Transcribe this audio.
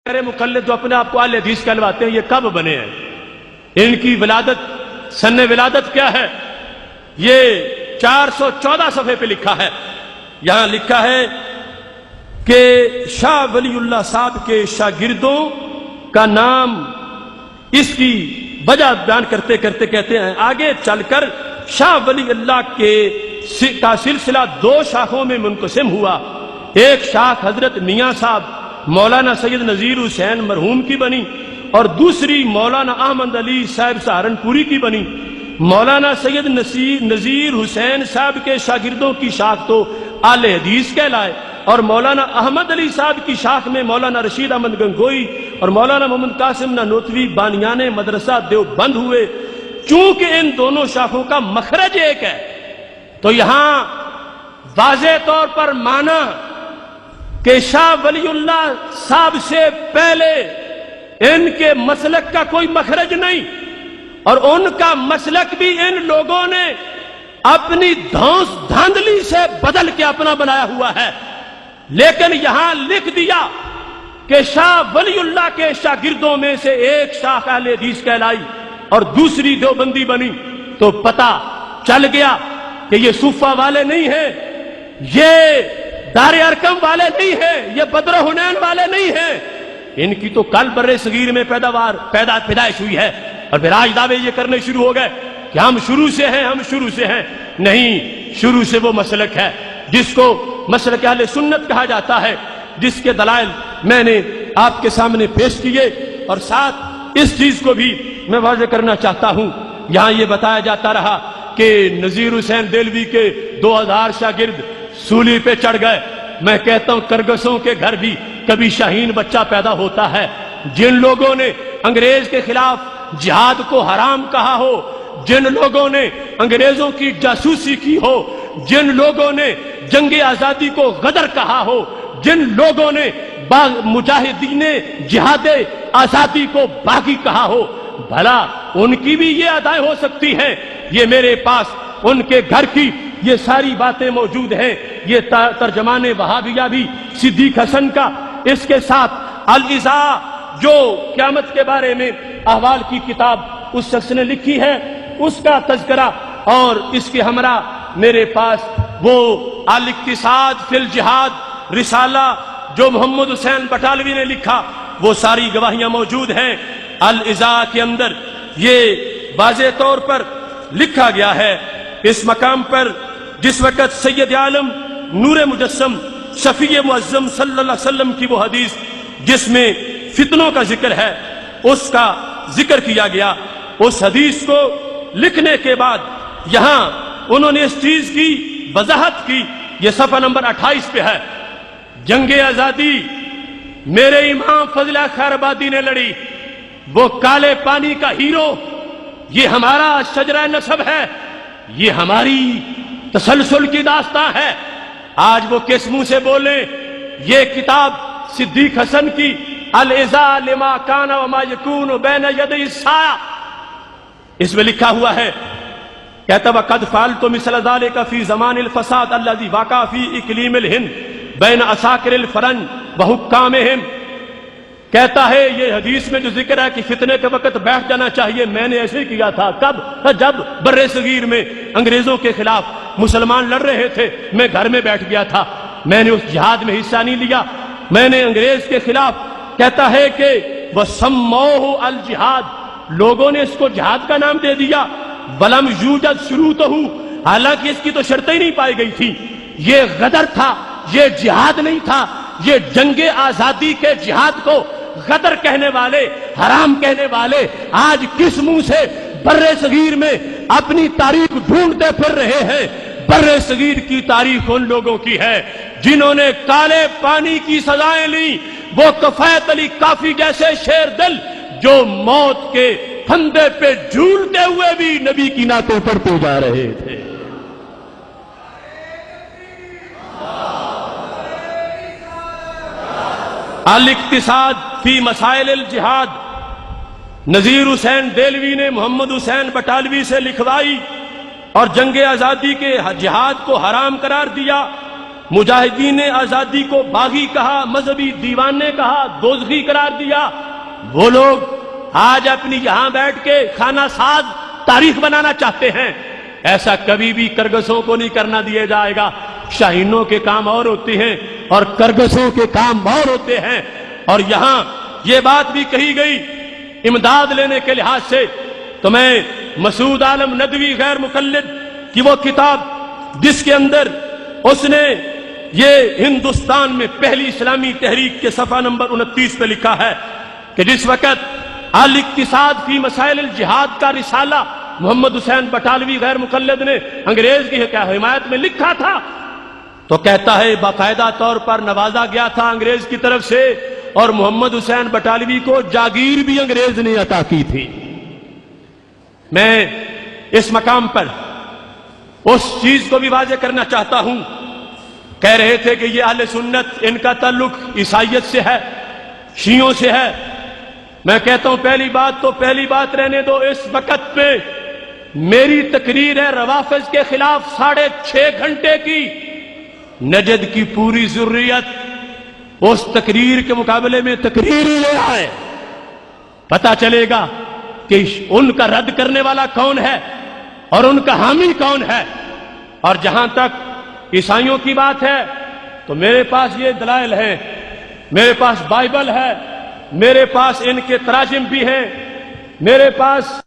مقلد جو اپنے آپ کو اہل حدیث کہلواتے ہیں، یہ کب بنے ہیں؟ ان کی ولادت، سن ولادت کیا ہے؟ یہ 414 صفحے پہ لکھا ہے۔ یہاں لکھا ہے کہ شاہ ولی اللہ صاحب کے شاگردوں کا نام، اس کی وجہ بیان کرتے کرتے کہتے ہیں آگے چل کر شاہ ولی اللہ کا سلسلہ دو شاخوں میں منقسم ہوا۔ ایک شاخ حضرت میاں صاحب مولانا سید نذیر حسین مرحوم کی بنی، اور دوسری مولانا احمد علی صاحب سہارنپوری کی بنی۔ مولانا سید نذیر حسین صاحب کے شاگردوں کی شاخ تو اہل حدیث کہلائے، اور مولانا احمد علی صاحب کی شاخ میں مولانا رشید احمد گنگوئی اور مولانا محمد قاسم نانوتوی بانیان مدرسہ دیوبند ہوئے۔ چونکہ ان دونوں شاخوں کا مخرج ایک ہے، تو یہاں واضح طور پر مانا کہ شاہ ولی اللہ صاحب سے پہلے ان کے مسلک کا کوئی مخرج نہیں، اور ان کا مسلک بھی ان لوگوں نے اپنی دھونس دھاندلی سے بدل کے اپنا بنایا ہوا ہے۔ لیکن یہاں لکھ دیا کہ شاہ ولی اللہ کے شاگردوں میں سے ایک شاخ اہل حدیث کہلائی اور دوسری دیوبندی بنی، تو پتہ چل گیا کہ یہ صوفہ والے نہیں ہیں، یہ دار ارکم والے نہیں ہیں، یہ بدر حنین والے نہیں ہیں۔ ان کی تو کل بر صغیر میں پیدائش ہوئی ہے، اور پھر آج دعوے یہ کرنے شروع ہو گئے کہ ہم شروع سے ہیں، ہم شروع سے ہیں۔ نہیں، شروع سے وہ مسلک ہے جس کو مسلک اہل سنت کہا جاتا ہے، جس کے دلائل میں نے آپ کے سامنے پیش کیے، اور ساتھ اس چیز کو بھی میں واضح کرنا چاہتا ہوں۔ یہاں یہ بتایا جاتا رہا کہ نذیر حسین دہلوی کے 2000 شاگرد سولی پہ چڑھ گئے۔ میں کہتا ہوں کرگسوں کے گھر بھی کبھی شاہین بچہ پیدا ہوتا ہے۔ جن لوگوں نے انگریز کے خلاف جہاد کو حرام کہا ہو، جن لوگوں نے انگریزوں کی جاسوسی کی ہو، جن لوگوں نے جنگ آزادی کو غدر کہا ہو، جن لوگوں نے مجاہدین جہاد آزادی کو باغی کہا ہو، بھلا ان کی بھی یہ ادائیں ہو سکتی ہیں؟ یہ میرے پاس ان کے گھر کی یہ ساری باتیں موجود ہیں۔ یہ ترجمان وہابیہ بھی صدیق حسن کا، اس کے ساتھ الاذاع جو قیامت کے بارے میں احوال کی کتاب اس شخص نے لکھی ہے، اس کا تذکرہ، اور اس کے ہمراہ میرے پاس وہ الاقتصاد فی الجہاد رسالہ جو محمد حسین بٹالوی نے لکھا، وہ ساری گواہیاں موجود ہیں۔ الاذاع کے اندر یہ واضح طور پر لکھا گیا ہے، اس مقام پر جس وقت سید عالم نور مجسم شفیع معظم صلی اللہ علیہ وسلم کی وہ حدیث جس میں فتنوں کا ذکر ہے، اس کا ذکر کیا گیا۔ اس حدیث کو لکھنے کے بعد یہاں انہوں نے اس چیز کی وضاحت کی، یہ صفحہ نمبر 28 پہ ہے۔ جنگ آزادی میرے امام فضل خیر آبادی نے لڑی، وہ کالے پانی کا ہیرو، یہ ہمارا شجرہ نسب ہے، یہ ہماری تسلسل کی داستان ہے۔ آج وہ کس منہ سے بولیں؟ یہ کتاب صدیق حسن کی الاذاع لما کان وما یکون بین یدی الساعہ، اس میں لکھا ہوا ہے، کہتا وقد فعلت مثل ذلك فی زمان الفساد الذي وقع فی اقلیم الہند بین عساکر الفرنج وحکامہم۔ کہتا ہے یہ حدیث میں جو ذکر ہے کہ فتنے کے وقت بیٹھ جانا چاہیے، میں نے ایسے کیا تھا۔ کب؟ جب بر صغیر میں انگریزوں کے خلاف مسلمان لڑ رہے تھے، میں گھر میں بیٹھ گیا تھا، میں نے اس جہاد میں حصہ نہیں لیا، میں نے انگریز کے خلاف، کہتا ہے کہ وَسَمَّوْهُ الْجِهَادِ، لوگوں نے اس کو جہاد کا نام دے دیا، وَلَمْ يُوجَدْ شُرُوطُهُ، حالانکہ اس کی تو شرطیں نہیں پائی گئی تھی۔ یہ غدر تھا، یہ جہاد نہیں تھا۔ یہ جنگ آزادی کے جہاد کو غدر کہنے والے، حرام کہنے والے آج کس منہ سے بر صغیر میں اپنی تاریخ ڈھونڈتے پھر رہے ہیں؟ بر صغیر کی تاریخ ان لوگوں کی ہے جنہوں نے کالے پانی کی سزائیں لی، وہ کفایت علی کافی جیسے شیر دل جو موت کے پھندے پہ جھولتے ہوئے بھی نبی کی نعتیں پڑھتے جا رہے تھے۔ الاقتصاد فی مسائل الجہاد نذیر حسین دہلوی نے محمد حسین بٹالوی سے لکھوائی اور جنگ آزادی کے جہاد کو حرام قرار دیا۔ مجاہدین آزادی کو باغی کہا، مذہبی دیوانے کہا، دوزخی قرار دیا، وہ لوگ آج اپنی یہاں بیٹھ کے خانہ ساز تاریخ بنانا چاہتے ہیں۔ ایسا کبھی بھی کرگسوں کو نہیں کرنا دیا جائے گا۔ شاہینوں کے کام اور ہوتے ہیں اور کرگسوں کے کام اور ہوتے ہیں۔ اور یہاں یہ بات بھی کہی گئی امداد لینے کے لحاظ سے، تو میں مسعود عالم ندوی غیر مقلد کی وہ کتاب جس کے اندر اس نے یہ ہندوستان میں پہلی اسلامی تحریک کے صفحہ نمبر 29 پہ لکھا ہے کہ جس وقت الاقتصاد فی مسائل الجہاد کا رسالہ محمد حسین بٹالوی غیر مقلد نے انگریز کی حمایت میں لکھا تھا، تو کہتا ہے باقاعدہ طور پر نوازا گیا تھا انگریز کی طرف سے، اور محمد حسین بٹالوی کو جاگیر بھی انگریز نے عطا کی تھی۔ میں اس مقام پر اس چیز کو بھی واضح کرنا چاہتا ہوں، کہہ رہے تھے کہ یہ اہل سنت ان کا تعلق عیسائیت سے ہے، شیعوں سے ہے۔ میں کہتا ہوں پہلی بات رہنے دو، اس وقت پہ میری تقریر ہے روافض کے خلاف 6.5 گھنٹے کی، نجد کی پوری ضروریت اس تقریر کے مقابلے میں تقریر ہی لے آئے، پتہ چلے گا کہ ان کا رد کرنے والا کون ہے اور ان کا حامی کون ہے۔ اور جہاں تک عیسائیوں کی بات ہے تو میرے پاس یہ دلائل ہیں، میرے پاس بائبل ہے، میرے پاس ان کے تراجم بھی ہیں، میرے پاس